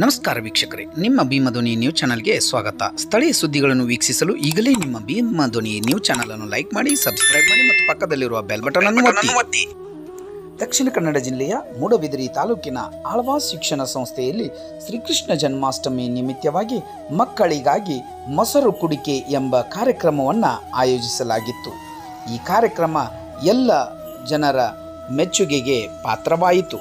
ನಮಸ್ಕಾರ ವೀಕ್ಷಕರೇ, ನಿಮ್ಮ ಭೀಮಧ್ವನಿ ನ್ಯೂಸ್ ಚಾನಲ್ಗೆ ಸ್ವಾಗತ. ಸ್ಥಳೀಯ ಸುದ್ದಿಗಳನ್ನು ವೀಕ್ಷಿಸಲು ಈಗಲೇ ನಿಮ್ಮ ಭೀಮಧ್ವನಿ ನ್ಯೂಸ್ ಚಾನಲ್ ಅನ್ನು ಲೈಕ್ ಮಾಡಿ, ಸಬ್ಸ್ಕ್ರೈಬ್ ಮಾಡಿ ಮತ್ತು ಪಕ್ಕದಲ್ಲಿರುವ ಬೆಲ್ ಬಟನ್ ಅನ್ನು ಒತ್ತಿ. ದಕ್ಷಿಣ ಕನ್ನಡ ಜಿಲ್ಲೆಯ ಮೂಡಬಿದಿರೆ ತಾಲೂಕಿನ ಆಳ್ವಾಸ್ ಶಿಕ್ಷಣ ಸಂಸ್ಥೆಯಲ್ಲಿ ಶ್ರೀಕೃಷ್ಣ ಜನ್ಮಾಷ್ಟಮಿ ನಿಮಿತ್ತವಾಗಿ ಮಕ್ಕಳಿಗಾಗಿ ಮೊಸರು ಕುಡಿಕೆ ಎಂಬ ಕಾರ್ಯಕ್ರಮವನ್ನು ಆಯೋಜಿಸಲಾಗಿತ್ತು. ಈ ಕಾರ್ಯಕ್ರಮ ಎಲ್ಲ ಜನರ ಮೆಚ್ಚುಗೆಗೆ ಪಾತ್ರವಾಯಿತು.